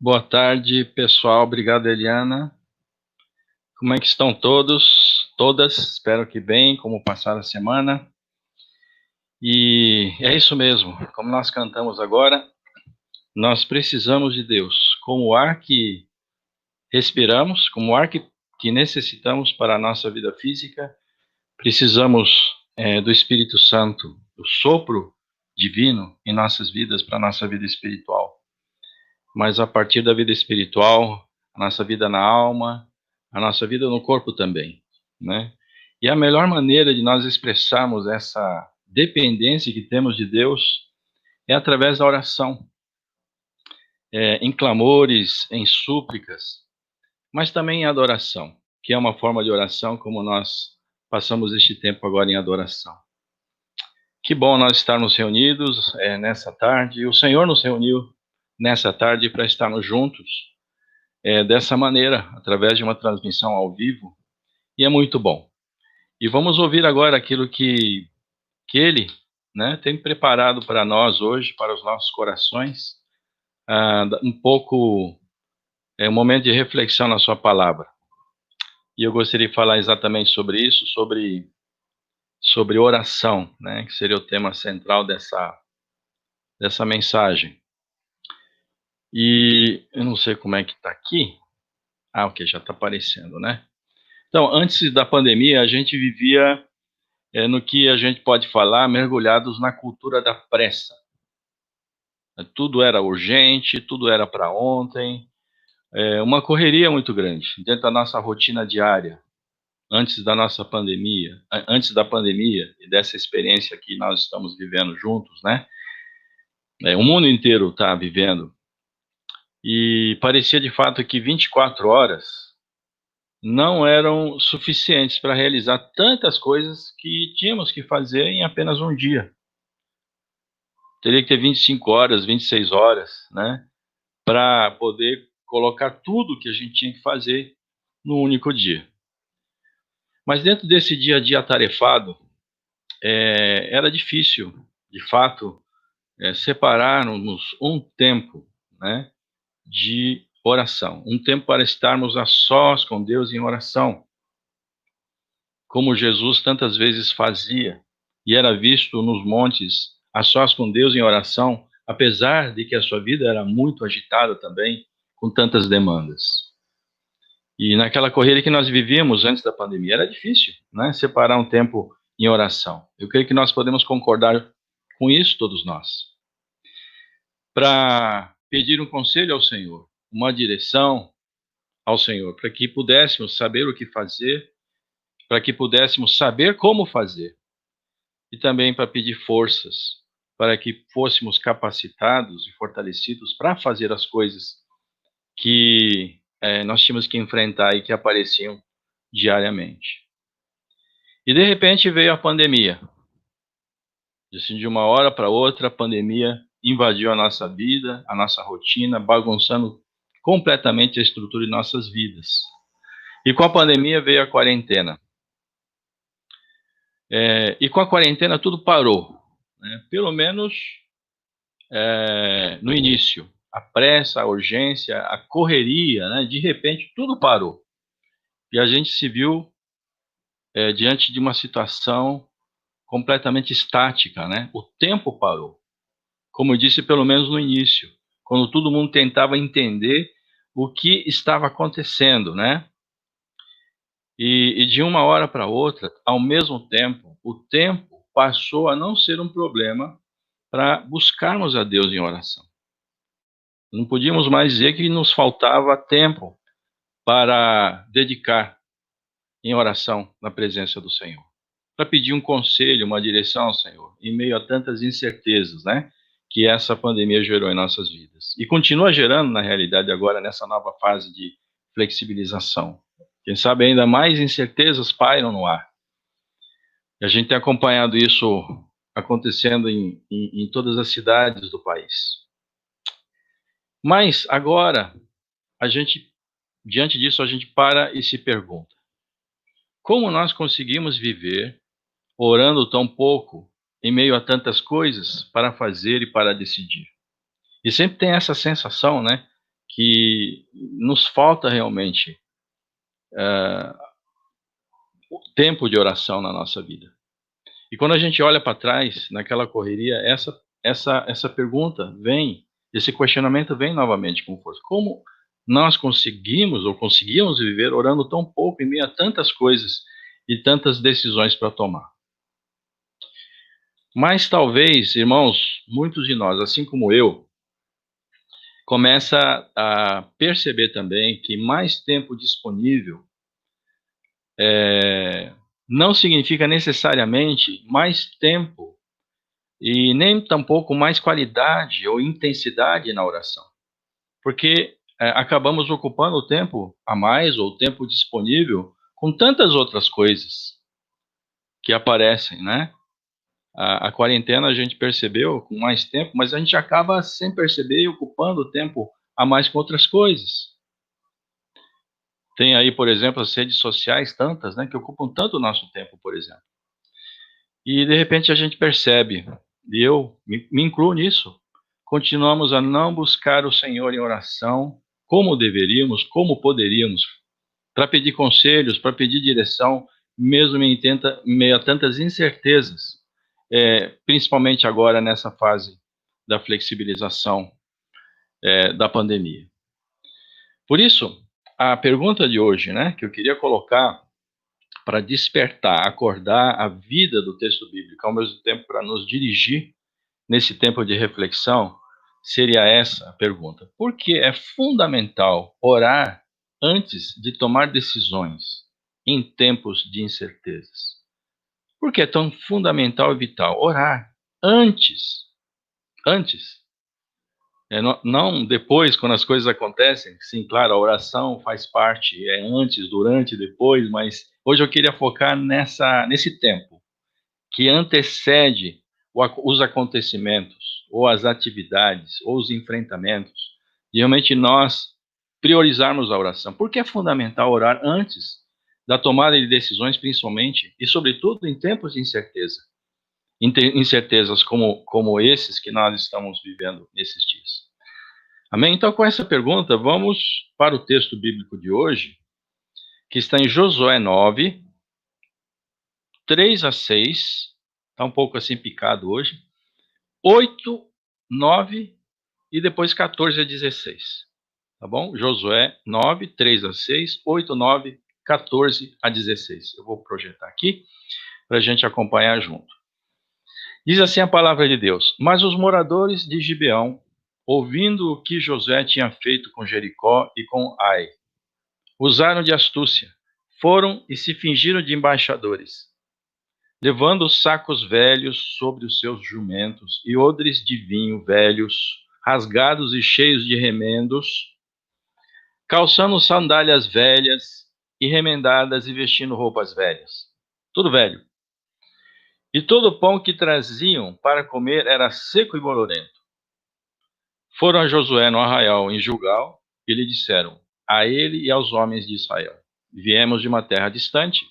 Boa tarde, pessoal. Obrigado, Eliana. Como é que estão todos? Todas? Espero que bem, como passaram a semana. E é isso mesmo, como nós cantamos agora, nós precisamos de Deus, como o ar que respiramos, como o ar que necessitamos para a nossa vida física, precisamos do Espírito Santo, do sopro divino em nossas vidas, para a nossa vida espiritual. Mas a partir da vida espiritual, a nossa vida na alma, a nossa vida no corpo também, né? E a melhor maneira de nós expressarmos essa dependência que temos de Deus é através da oração, em clamores, em súplicas, mas também em adoração, que é uma forma de oração como nós passamos este tempo agora em adoração. Que bom nós estarmos reunidos nessa tarde, e o Senhor nos reuniu nessa tarde para estarmos juntos dessa maneira, através de uma transmissão ao vivo, e é muito bom. E vamos ouvir agora aquilo que Ele, né, tem preparado para nós hoje, para os nossos corações, um pouco, um momento de reflexão na sua palavra. E eu gostaria de falar exatamente sobre isso, sobre oração, né, que seria o tema central dessa mensagem. E eu não sei como é que está aqui. Ah, ok, já está aparecendo, né? Então, antes da pandemia, a gente vivia no que a gente pode falar, mergulhados na cultura da pressa. Tudo era urgente, tudo era para ontem, uma correria muito grande dentro da nossa rotina diária, antes da nossa pandemia, antes da pandemia e dessa experiência que nós estamos vivendo juntos, né? O mundo inteiro está vivendo, e parecia de fato que 24 horas não eram suficientes para realizar tantas coisas que tínhamos que fazer em apenas um dia. Teria que ter 25 horas, 26 horas, né, para poder colocar tudo que a gente tinha que fazer no único dia. Mas dentro desse dia a dia atarefado, era difícil, de fato, separarmos um tempo, né, de oração, um tempo para estarmos a sós com Deus em oração, como Jesus tantas vezes fazia, e era visto nos montes, a sós com Deus em oração, apesar de que a sua vida era muito agitada também, com tantas demandas. E naquela corrida que nós vivíamos antes da pandemia, era difícil, né, separar um tempo em oração. Eu creio que nós podemos concordar com isso, todos nós. Para pedir um conselho ao Senhor, uma direção ao Senhor, para que pudéssemos saber o que fazer, para que pudéssemos saber como fazer, e também para pedir forças, para que fôssemos capacitados e fortalecidos para fazer as coisas que nós tínhamos que enfrentar e que apareciam diariamente. E de repente veio a pandemia. Assim, de uma hora para outra, a pandemia invadiu a nossa vida, a nossa rotina, bagunçando completamente a estrutura de nossas vidas. E com a pandemia veio a quarentena. E com a quarentena tudo parou, né? Pelo menos no início. A pressa, a urgência, a correria, né? De repente tudo parou. E a gente se viu diante de uma situação completamente estática, né? O tempo parou. Como eu disse, pelo menos no início, quando todo mundo tentava entender o que estava acontecendo, né? E de uma hora para outra, ao mesmo tempo, o tempo passou a não ser um problema para buscarmos a Deus em oração. Não podíamos mais dizer que nos faltava tempo para dedicar em oração na presença do Senhor, para pedir um conselho, uma direção ao Senhor, em meio a tantas incertezas, né, que essa pandemia gerou em nossas vidas. E continua gerando, na realidade, agora, nessa nova fase de flexibilização. Quem sabe ainda mais incertezas pairam no ar. E a gente tem acompanhado isso acontecendo em todas as cidades do país. Mas agora, diante disso, a gente para e se pergunta: como nós conseguimos viver orando tão pouco em meio a tantas coisas para fazer e para decidir? E sempre tem essa sensação, né, que nos falta realmente o tempo de oração na nossa vida. E quando a gente olha para trás, naquela correria, essa pergunta vem, esse questionamento vem novamente com força. Como nós conseguimos ou conseguimos viver orando tão pouco em meio a tantas coisas e tantas decisões para tomar? Mas talvez, irmãos, muitos de nós, assim como eu, começa a perceber também que mais tempo disponível não significa necessariamente mais tempo e nem tampouco mais qualidade ou intensidade na oração, porque acabamos ocupando o tempo a mais ou o tempo disponível com tantas outras coisas que aparecem, né? A quarentena a gente percebeu com mais tempo, mas a gente acaba sem perceber ocupando o tempo a mais com outras coisas. Tem aí, por exemplo, as redes sociais, tantas, né, que ocupam tanto o nosso tempo, por exemplo. E de repente a gente percebe, e eu me incluo nisso, continuamos a não buscar o Senhor em oração como deveríamos, como poderíamos, para pedir conselhos, para pedir direção, mesmo em meio a tantas incertezas, principalmente agora nessa fase da flexibilização da pandemia. Por isso, a pergunta de hoje, né, que eu queria colocar para despertar, acordar a vida do texto bíblico, ao mesmo tempo para nos dirigir nesse tempo de reflexão, seria essa a pergunta: por que é fundamental orar antes de tomar decisões em tempos de incertezas? Por que é tão fundamental e vital orar antes? Antes. Não depois, quando as coisas acontecem. Sim, claro, a oração faz parte, antes, durante, depois, mas hoje eu queria focar nesse tempo que antecede os acontecimentos, ou as atividades, ou os enfrentamentos, e realmente nós priorizarmos a oração. Porque é fundamental orar antes da tomada de decisões, principalmente, e sobretudo em tempos de incerteza. Incertezas como esses que nós estamos vivendo nesses dias. Amém? Então, com essa pergunta, vamos para o texto bíblico de hoje, que está em Josué 9, 3 a 6, está um pouco assim picado hoje, 8, 9 e depois 14 a 16. Tá bom? Josué 9, 3 a 6, 8, 9, 14 a 16. Eu vou projetar aqui para a gente acompanhar junto. Diz assim a palavra de Deus: Mas os moradores de Gibeão, ouvindo o que Josué tinha feito com Jericó e com Ai, usaram de astúcia, foram e se fingiram de embaixadores, levando sacos velhos sobre os seus jumentos e odres de vinho velhos, rasgados e cheios de remendos, calçando sandálias velhas e remendadas e vestindo roupas velhas. Tudo velho. E todo o pão que traziam para comer era seco e bolorento. Foram a Josué no arraial em Gilgal e lhe disseram, a ele e aos homens de Israel: Viemos de uma terra distante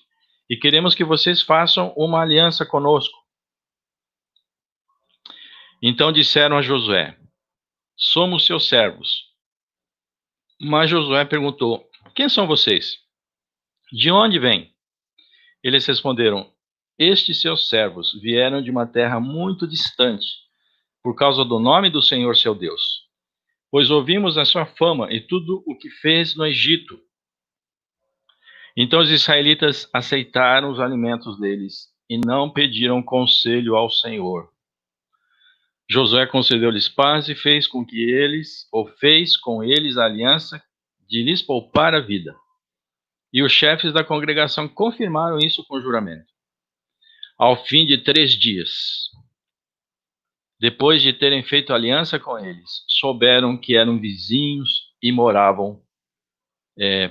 e queremos que vocês façam uma aliança conosco. Então disseram a Josué: Somos seus servos. Mas Josué perguntou: Quem são vocês? De onde vêm? Eles responderam: Estes seus servos vieram de uma terra muito distante, por causa do nome do Senhor seu Deus. Pois ouvimos a sua fama e tudo o que fez no Egito. Então os israelitas aceitaram os alimentos deles e não pediram conselho ao Senhor. Josué concedeu-lhes paz e fez com eles a aliança de lhes poupar a vida. E os chefes da congregação confirmaram isso com juramento. Ao fim de 3 dias, depois de terem feito aliança com eles, souberam que eram vizinhos e moravam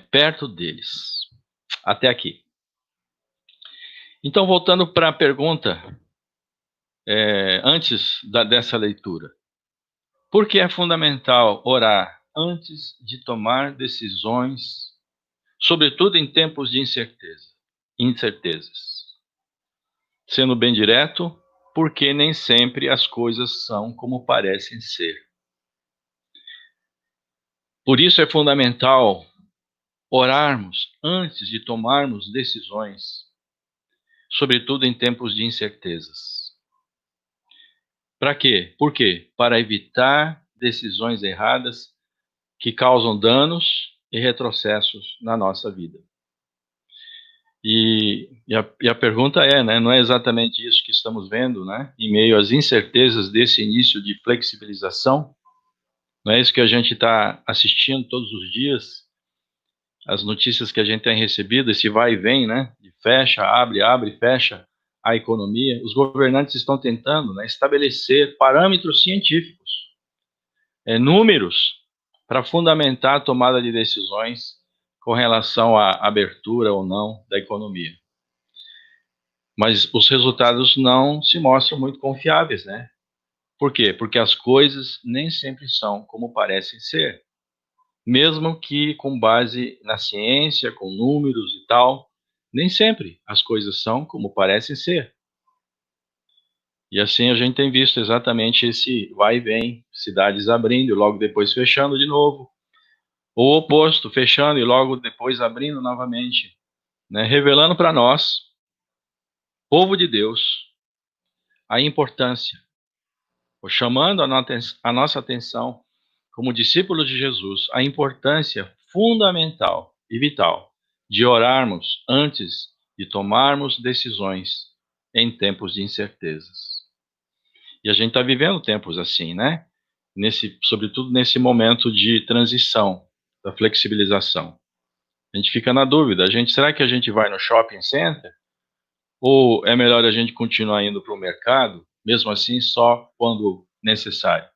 perto deles. Até aqui. Então, voltando para a pergunta, antes dessa leitura. Por que é fundamental orar antes de tomar decisões, sobretudo em tempos de incertezas? Sendo bem direto, porque nem sempre as coisas são como parecem ser. Por isso é fundamental orarmos antes de tomarmos decisões, sobretudo em tempos de incertezas. Para quê? Por quê? Para evitar decisões erradas que causam danos e retrocessos na nossa vida. E a pergunta é, né, não é exatamente isso que estamos vendo, né, em meio às incertezas desse início de flexibilização? Não é isso que a gente está assistindo todos os dias? As notícias que a gente tem recebido, esse vai e vem, né, de fecha, abre, fecha a economia. Os governantes estão tentando, né, estabelecer parâmetros científicos, números, para fundamentar a tomada de decisões com relação à abertura ou não da economia. Mas os resultados não se mostram muito confiáveis, né? Por quê? Porque as coisas nem sempre são como parecem ser. Mesmo que com base na ciência, com números e tal, nem sempre as coisas são como parecem ser. E assim a gente tem visto exatamente esse vai e vem, cidades abrindo e logo depois fechando de novo, ou o oposto, fechando e logo depois abrindo novamente, né? Revelando para nós, povo de Deus, a importância, ou chamando a nossa atenção como discípulos de Jesus, a importância fundamental e vital de orarmos antes de tomarmos decisões em tempos de incertezas. E a gente está vivendo tempos assim, né? Sobretudo nesse momento de transição, da flexibilização. A gente fica na dúvida, será que a gente vai no shopping center? Ou é melhor a gente continuar indo para o mercado, mesmo assim, só quando necessário?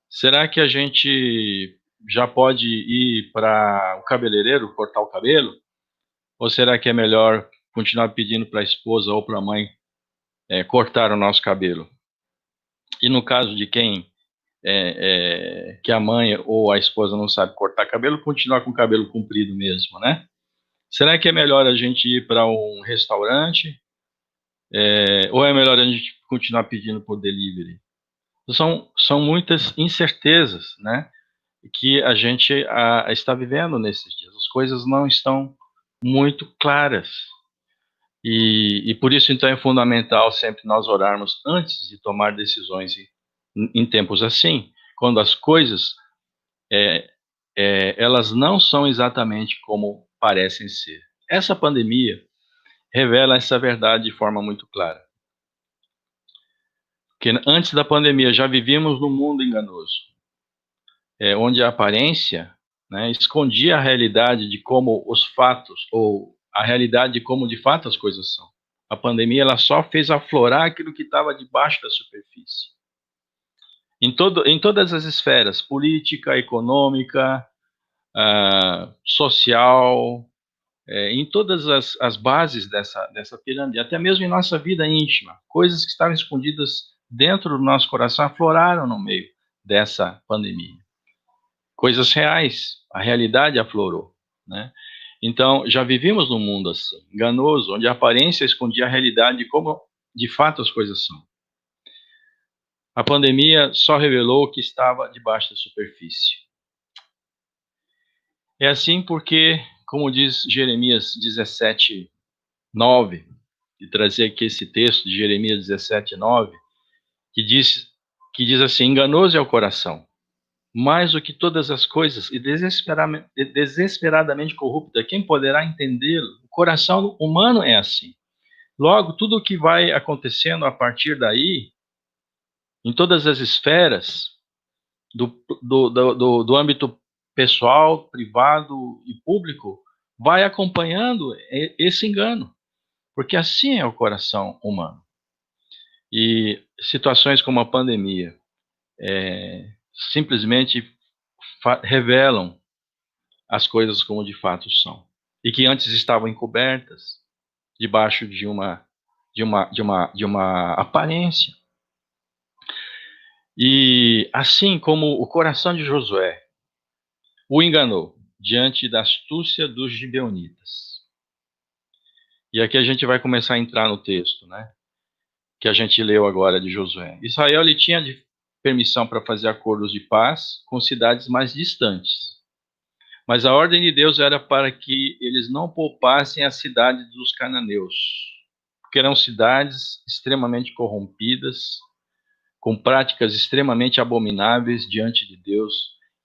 Será que a gente já pode ir para o cabeleireiro cortar o cabelo? Ou será que é melhor continuar pedindo para a esposa ou para a mãe cortar o nosso cabelo? E no caso de quem que a mãe ou a esposa não sabe cortar cabelo, continuar com o cabelo comprido mesmo, né? Será que é melhor a gente ir para um restaurante? Ou é melhor a gente continuar pedindo por delivery? São muitas incertezas, né? Que a gente está vivendo nesses dias. As coisas não estão muito claras. E por isso, então, é fundamental sempre nós orarmos antes de tomar decisões em tempos assim, quando as coisas elas não são exatamente como parecem ser. Essa pandemia revela essa verdade de forma muito clara. Porque antes da pandemia já vivíamos num mundo enganoso, onde a aparência, né, escondia a realidade de como os fatos, ou a realidade de como de fato as coisas são. A pandemia ela só fez aflorar aquilo que estava debaixo da superfície. Em todas as esferas, política, econômica, social, em todas as bases dessa pirâmide, até mesmo em nossa vida íntima, coisas que estavam escondidas dentro do nosso coração afloraram no meio dessa pandemia. Coisas reais, a realidade aflorou, né? Então, já vivíamos num mundo assim, enganoso, onde a aparência escondia a realidade de como de fato as coisas são. A pandemia só revelou o que estava debaixo da superfície. É assim porque, como diz Jeremias 17:9, e trazer aqui esse texto de Jeremias 17:9, que diz assim: enganoso é o coração, mais do que todas as coisas, e desesperadamente corrupta, quem poderá entendê-lo? O coração humano é assim. Logo, tudo o que vai acontecendo a partir daí, em todas as esferas, do âmbito pessoal, privado e público, vai acompanhando esse engano, porque assim é o coração humano. E situações como a pandemia simplesmente revelam as coisas como de fato são, e que antes estavam encobertas debaixo de uma aparência. E assim como o coração de Josué o enganou diante da astúcia dos gibeonitas. E aqui a gente vai começar a entrar no texto, né, que a gente leu agora de Josué. Israel ele tinha permissão para fazer acordos de paz com cidades mais distantes. Mas a ordem de Deus era para que eles não poupassem a cidade dos cananeus, porque eram cidades extremamente corrompidas, com práticas extremamente abomináveis diante de Deus.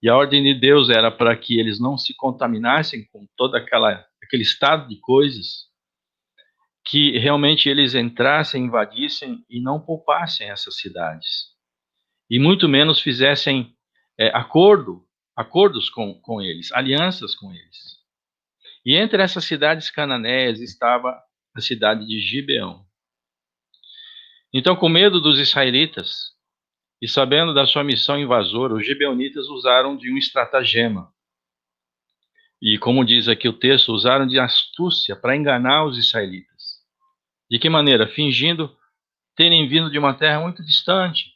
E a ordem de Deus era para que eles não se contaminassem com todo aquele estado de coisas, que realmente eles entrassem, invadissem e não poupassem essas cidades. E muito menos fizessem acordos com eles, alianças com eles. E entre essas cidades cananeias estava a cidade de Gibeão. Então, com medo dos israelitas e sabendo da sua missão invasora, os gibeonitas usaram de um estratagema. E como diz aqui o texto, usaram de astúcia para enganar os israelitas. De que maneira? Fingindo terem vindo de uma terra muito distante,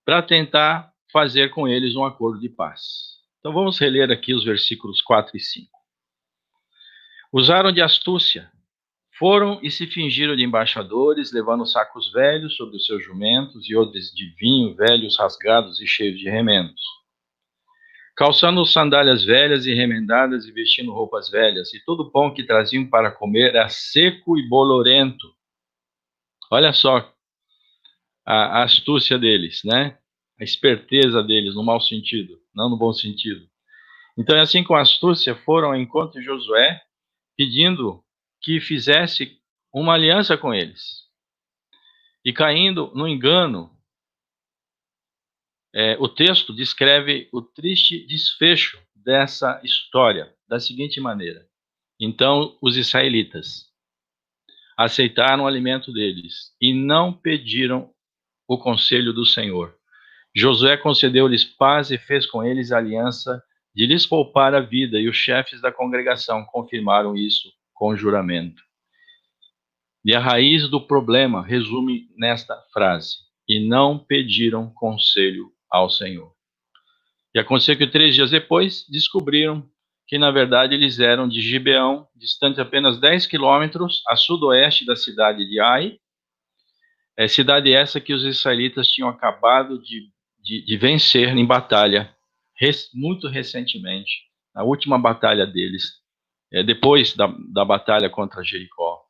para tentar fazer com eles um acordo de paz. Então vamos reler aqui os versículos 4 e 5. Usaram de astúcia, foram e se fingiram de embaixadores, levando sacos velhos sobre os seus jumentos e odres de vinho velhos, rasgados e cheios de remendos. Calçando sandálias velhas e remendadas e vestindo roupas velhas, e todo o pão que traziam para comer era seco e bolorento. Olha só a astúcia deles, né? A esperteza deles, no mau sentido, não no bom sentido. Então, assim, com astúcia, foram ao encontro de Josué, pedindo que fizesse uma aliança com eles. E caindo no engano, o texto descreve o triste desfecho dessa história, da seguinte maneira. Então, os israelitas aceitaram o alimento deles e não pediram o conselho do Senhor. Josué concedeu-lhes paz e fez com eles aliança de lhes poupar a vida, e os chefes da congregação confirmaram isso com juramento. E a raiz do problema resume nesta frase: e não pediram conselho ao Senhor. E aconteceu que 3 dias depois descobriram que na verdade eles eram de Gibeão, distante apenas 10 quilômetros a sudoeste da cidade de Ai, cidade essa que os israelitas tinham acabado de vencer em batalha, muito recentemente, na última batalha deles, depois da batalha contra Jericó,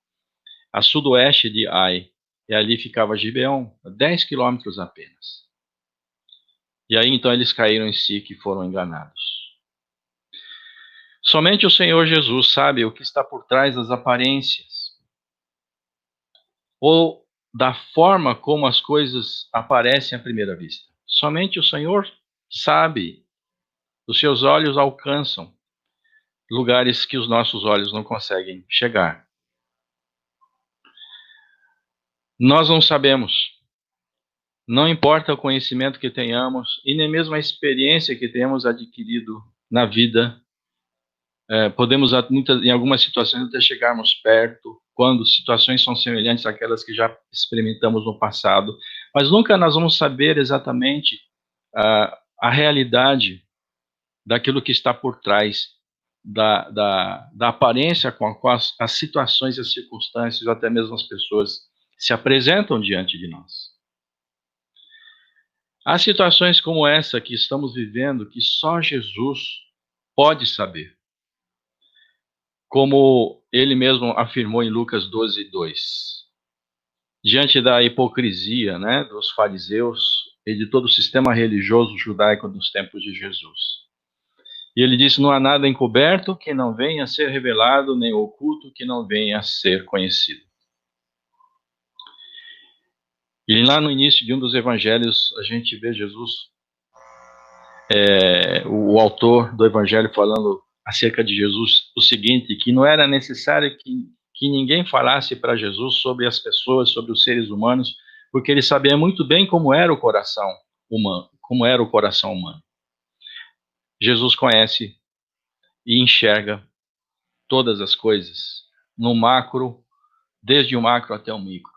a sudoeste de Ai, e ali ficava Gibeão, a 10 quilômetros apenas. E aí então eles caíram em si, que foram enganados. Somente o Senhor Jesus sabe o que está por trás das aparências, ou da forma como as coisas aparecem à primeira vista. Somente o Senhor sabe, os seus olhos alcançam lugares que os nossos olhos não conseguem chegar. Nós não sabemos, não importa o conhecimento que tenhamos e nem mesmo a experiência que tenhamos adquirido na vida, podemos em algumas situações até chegarmos perto, quando situações são semelhantes àquelas que já experimentamos no passado, mas nunca nós vamos saber exatamente a realidade daquilo que está por trás da aparência com a qual as situações e as circunstâncias, até mesmo as pessoas, se apresentam diante de nós. Há situações como essa que estamos vivendo que só Jesus pode saber. Como ele mesmo afirmou em Lucas 12:2. Diante da hipocrisia, né, dos fariseus e de todo o sistema religioso judaico dos tempos de Jesus. E ele disse: não há nada encoberto que não venha a ser revelado, nem oculto que não venha a ser conhecido. E lá no início de um dos evangelhos, a gente vê Jesus, o autor do evangelho, falando acerca de Jesus o seguinte, que não era necessário que ninguém falasse para Jesus sobre as pessoas, sobre os seres humanos, porque ele sabia muito bem como era o coração humano. Jesus conhece e enxerga todas as coisas, no macro, desde o macro até o micro.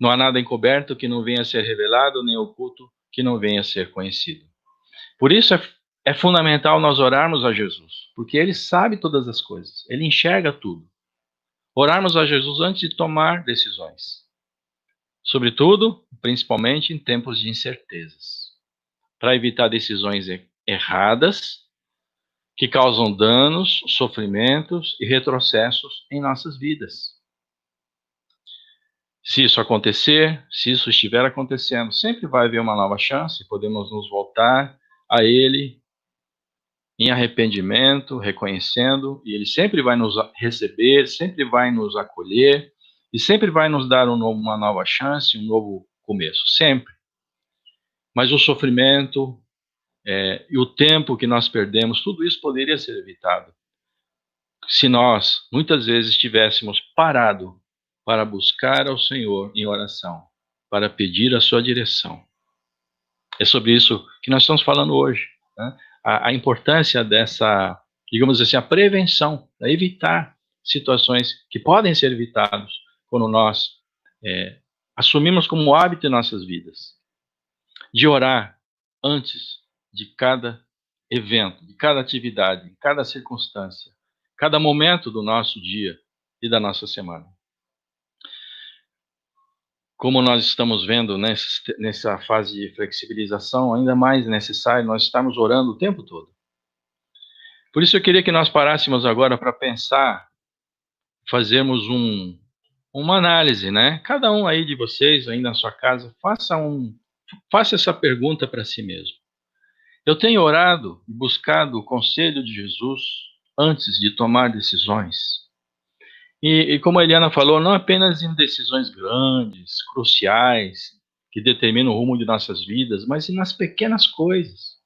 Não há nada encoberto que não venha a ser revelado, nem oculto que não venha a ser conhecido. Por isso é fundamental nós orarmos a Jesus, porque ele sabe todas as coisas, ele enxerga tudo. Orarmos a Jesus antes de tomar decisões. sobretudo, principalmente em tempos de incertezas, para evitar decisões erradas que causam danos, sofrimentos e retrocessos em nossas vidas. Se isso acontecer, se isso estiver acontecendo, sempre vai haver uma nova chance, podemos nos voltar a Ele em arrependimento, reconhecendo, e Ele sempre vai nos receber, sempre vai nos acolher, e sempre vai nos dar uma nova chance, um novo começo, sempre. Mas o sofrimento e o tempo que nós perdemos, tudo isso poderia ser evitado se nós, muitas vezes, tivéssemos parado para buscar ao Senhor em oração, para pedir a sua direção. É sobre isso que nós estamos falando hoje, né? A importância dessa, digamos assim, a prevenção, a evitar situações que podem ser evitadas quando nós assumimos como hábito em nossas vidas, de orar antes de cada evento, de cada atividade, de cada circunstância, cada momento do nosso dia e da nossa semana. Como nós estamos vendo nessa fase de flexibilização, ainda mais necessário nós estarmos orando o tempo todo. Por isso eu queria que nós parássemos agora para pensar, fazermos uma análise, né? Cada um aí de vocês, aí na sua casa, faça essa pergunta para si mesmo. Eu tenho orado e buscado o conselho de Jesus antes de tomar decisões. E como a Eliana falou, não apenas em decisões grandes, cruciais, que determinam o rumo de nossas vidas, mas nas pequenas coisas.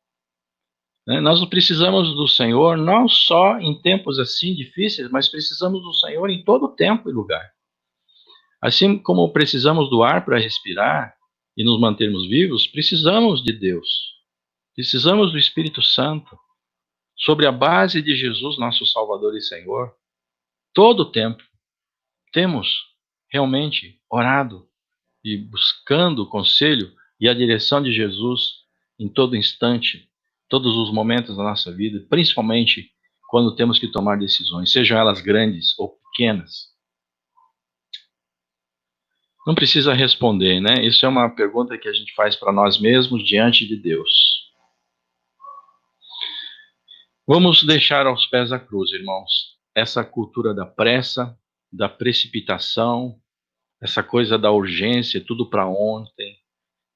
Né? Nós precisamos do Senhor não só em tempos assim difíceis, mas precisamos do Senhor em todo tempo e lugar. Assim como precisamos do ar para respirar e nos mantermos vivos, precisamos de Deus. Precisamos do Espírito Santo, sobre a base de Jesus, nosso Salvador e Senhor. Todo o tempo temos realmente orado e buscando o conselho e a direção de Jesus em todo instante, todos os momentos da nossa vida, principalmente quando temos que tomar decisões, sejam elas grandes ou pequenas. Não precisa responder, né? Isso é uma pergunta que a gente faz para nós mesmos diante de Deus. Vamos deixar aos pés da cruz, irmãos, essa cultura da pressa, da precipitação, essa coisa da urgência, tudo para ontem.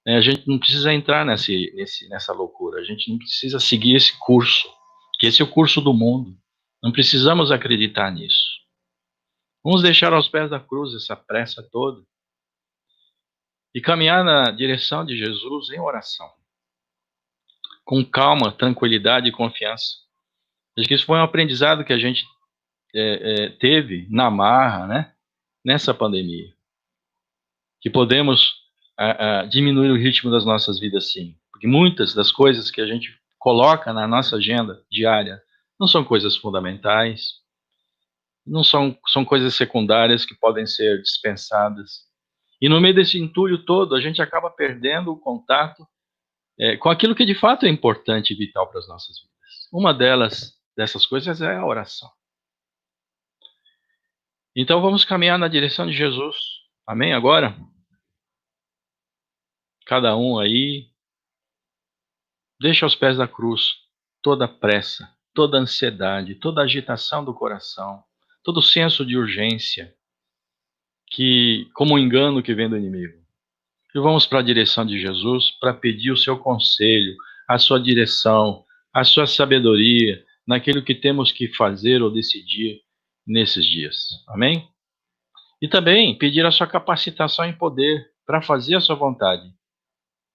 A gente não precisa entrar nessa loucura, a gente não precisa seguir esse curso, que esse é o curso do mundo. Não precisamos acreditar nisso. Vamos deixar aos pés da cruz essa pressa toda e caminhar na direção de Jesus em oração, com calma, tranquilidade e confiança. Acho que isso foi um aprendizado que a gente teve na marra, né, nessa pandemia, que podemos diminuir o ritmo das nossas vidas, sim, porque muitas das coisas que a gente coloca na nossa agenda diária não são coisas fundamentais, não são coisas secundárias que podem ser dispensadas. E no meio desse entulho todo, a gente acaba perdendo o contato com aquilo que de fato é importante e vital para as nossas vidas. Uma dessas coisas é a oração. Então vamos caminhar na direção de Jesus. Amém? Agora, cada um aí, deixa aos pés da cruz toda a pressa, toda a ansiedade, toda a agitação do coração, todo o senso de urgência, como um engano que vem do inimigo. E vamos para a direção de Jesus para pedir o seu conselho, a sua direção, a sua sabedoria naquilo que temos que fazer ou decidir nesses dias. Amém? E também pedir a sua capacitação e poder para fazer a sua vontade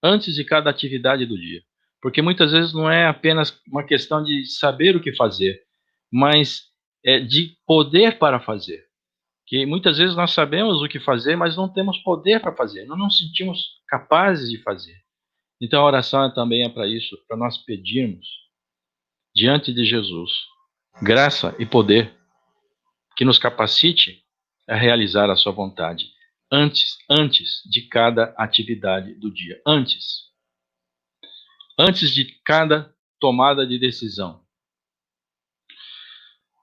antes de cada atividade do dia. Porque muitas vezes não é apenas uma questão de saber o que fazer, mas de poder para fazer. Que muitas vezes nós sabemos o que fazer, mas não temos poder para fazer, não nos sentimos capazes de fazer. Então a oração também é para isso, para nós pedirmos diante de Jesus graça e poder que nos capacite a realizar a sua vontade antes de cada atividade do dia, antes de cada tomada de decisão.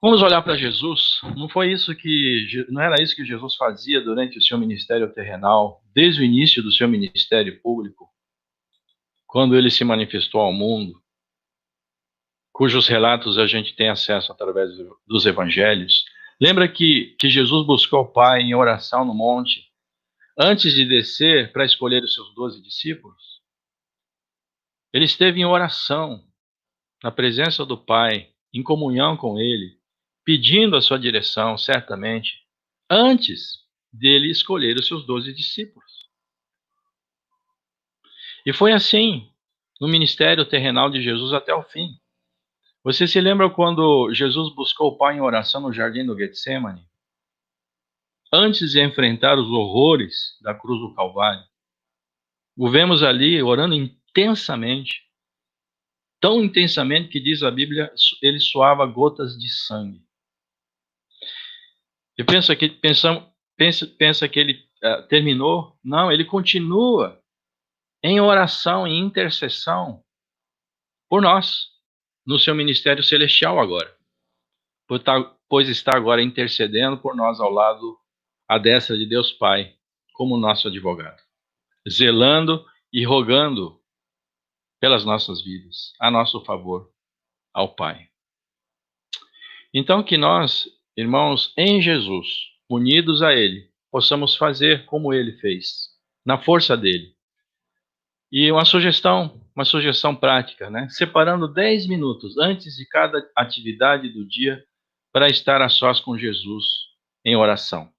Vamos olhar para Jesus. Não era isso que Jesus fazia durante o seu ministério terrenal, desde o início do seu ministério público, quando ele se manifestou ao mundo, cujos relatos a gente tem acesso através dos evangelhos. Lembra que Jesus buscou o Pai em oração no monte, antes de descer para escolher os seus 12 discípulos? Ele esteve em oração, na presença do Pai, em comunhão com Ele, pedindo a sua direção, certamente, antes dele escolher os seus 12 discípulos. E foi assim no ministério terrenal de Jesus até o fim. Você se lembra quando Jesus buscou o Pai em oração no jardim do Getsemane? Antes de enfrentar os horrores da cruz do Calvário. O vemos ali orando intensamente, tão intensamente que diz a Bíblia, ele suava gotas de sangue. E pensa que ele terminou? Não, ele continua em oração, em intercessão por nós, no seu ministério celestial agora, pois está agora intercedendo por nós ao lado, à destra de Deus Pai, como nosso advogado, zelando e rogando pelas nossas vidas, a nosso favor, ao Pai. Então que nós, irmãos, em Jesus, unidos a Ele, possamos fazer como Ele fez, na força dele. E uma sugestão prática, né? Separando 10 minutos antes de cada atividade do dia para estar a sós com Jesus em oração.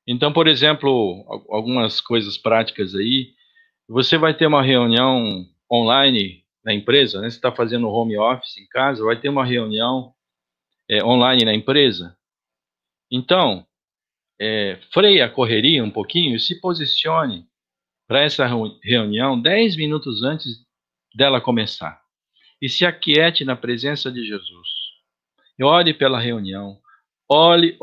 Então, por exemplo, algumas coisas práticas aí, você vai ter uma reunião online na empresa, né? Você está fazendo home office em casa, vai ter uma reunião online na empresa. Então, freie a correria um pouquinho e se posicione para essa reunião 10 minutos antes dela começar. E se aquiete na presença de Jesus. E ore pela reunião. Ore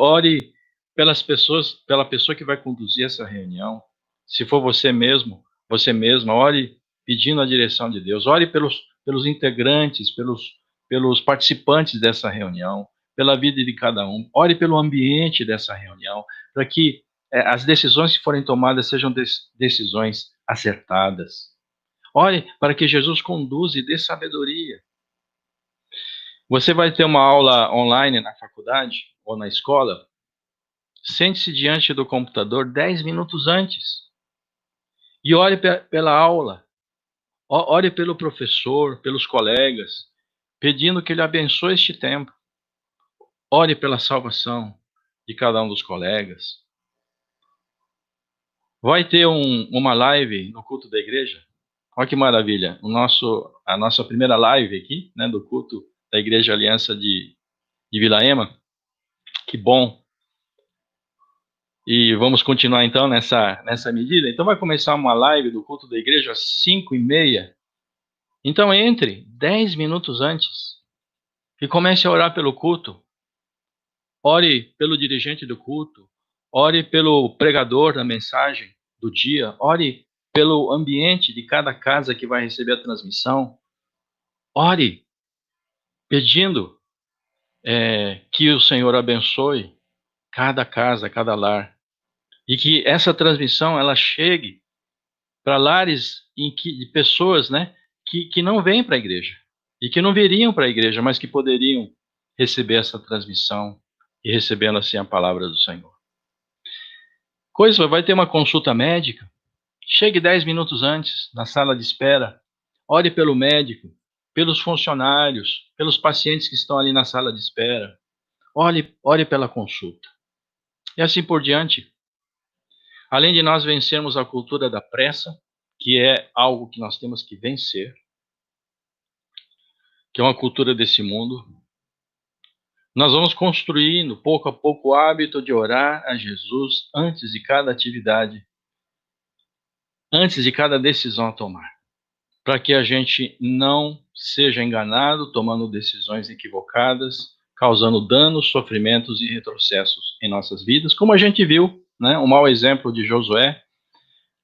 pela pessoa que vai conduzir essa reunião. Se for você mesmo, você mesma, ore pedindo a direção de Deus. Ore pelos integrantes, pelos participantes dessa reunião, pela vida de cada um. Ore pelo ambiente dessa reunião, para que as decisões que forem tomadas sejam decisões acertadas. Ore para que Jesus conduza e dê sabedoria. Você vai ter uma aula online na faculdade ou na escola? Sente-se diante do computador 10 minutos antes e ore pela aula. Ore pelo professor, pelos colegas, pedindo que ele abençoe este tempo. Ore pela salvação de cada um dos colegas. Vai ter uma live no culto da igreja? Olha que maravilha. A nossa primeira live aqui, né, do culto da Igreja Aliança de Vila Ema. Que bom. E vamos continuar então nessa medida. Então vai começar uma live do culto da igreja às 5:30. Então entre 10 minutos antes e comece a orar pelo culto. Ore pelo dirigente do culto. Ore pelo pregador da mensagem do dia. Ore pelo ambiente de cada casa que vai receber a transmissão. Ore pedindo que o Senhor abençoe cada casa, cada lar. E que essa transmissão ela chegue para lares de pessoas, né, que não vêm para a igreja e que não viriam para a igreja, mas que poderiam receber essa transmissão e recebendo assim a palavra do Senhor. Vai ter uma consulta médica, chegue 10 minutos antes na sala de espera, ore pelo médico, pelos funcionários, pelos pacientes que estão ali na sala de espera, ore pela consulta. E assim por diante. Além de nós vencermos a cultura da pressa, que é algo que nós temos que vencer, que é uma cultura desse mundo, nós vamos construindo pouco a pouco o hábito de orar a Jesus antes de cada atividade, antes de cada decisão a tomar, para que a gente não seja enganado tomando decisões equivocadas, causando danos, sofrimentos e retrocessos em nossas vidas, como a gente viu, né, um mau exemplo de Josué,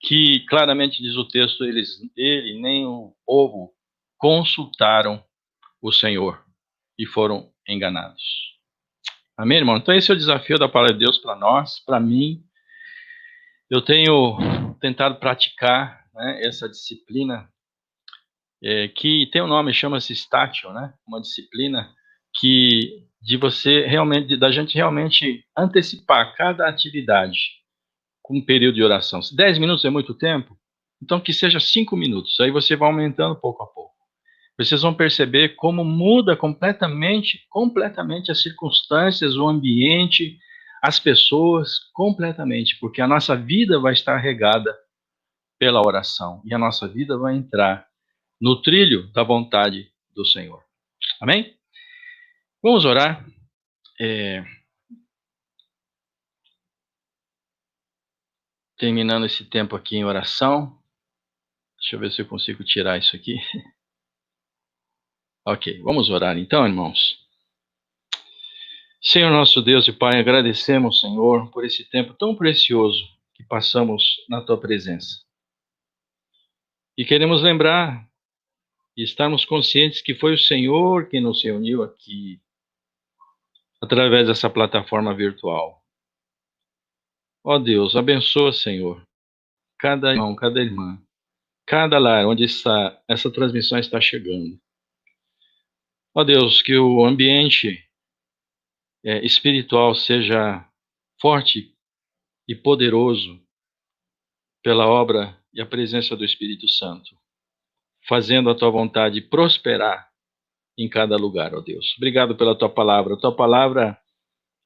que claramente diz o texto, ele nem o povo consultaram o Senhor e foram enganados. Amém, irmão? Então esse é o desafio da palavra de Deus para nós, para mim. Eu tenho tentado praticar, né, essa disciplina que tem um nome, chama-se Statio, né? Uma disciplina que da gente realmente antecipar cada atividade com um período de oração. Se 10 minutos é muito tempo, então que seja 5 minutos. Aí você vai aumentando pouco a pouco. Vocês vão perceber como muda completamente as circunstâncias, o ambiente, as pessoas, completamente, porque a nossa vida vai estar regada pela oração e a nossa vida vai entrar no trilho da vontade do Senhor. Amém? Vamos orar. Terminando esse tempo aqui em oração. Deixa eu ver se eu consigo tirar isso aqui. Ok, vamos orar então, irmãos. Senhor nosso Deus e Pai, agradecemos, Senhor, por esse tempo tão precioso que passamos na Tua presença. E queremos lembrar e estarmos conscientes que foi o Senhor que nos reuniu aqui, através dessa plataforma virtual. Ó Deus, abençoa, Senhor, cada irmão, cada irmã, cada lar onde essa transmissão está chegando. Ó Deus, que o ambiente espiritual seja forte e poderoso pela obra e a presença do Espírito Santo, fazendo a Tua vontade prosperar em cada lugar, ó Deus. Obrigado pela Tua palavra. A Tua palavra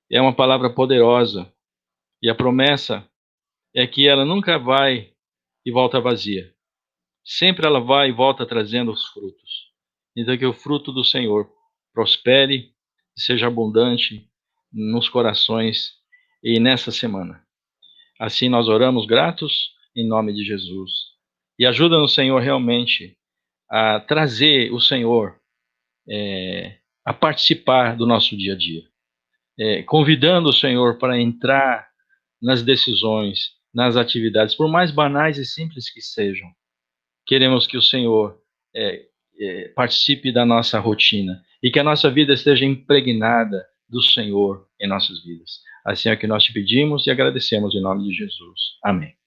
é uma palavra poderosa e a promessa é que ela nunca vai e volta vazia. Sempre ela vai e volta trazendo os frutos. Então que o fruto do Senhor prospere e seja abundante nos corações e nessa semana. Assim nós oramos gratos em nome de Jesus. E ajuda-nos, Senhor, realmente a trazer o Senhor a participar do nosso dia a dia. Convidando o Senhor para entrar nas decisões, nas atividades, por mais banais e simples que sejam. Queremos que o Senhor participe da nossa rotina e que a nossa vida esteja impregnada do Senhor em nossas vidas. Assim é o que nós te pedimos e agradecemos em nome de Jesus. Amém.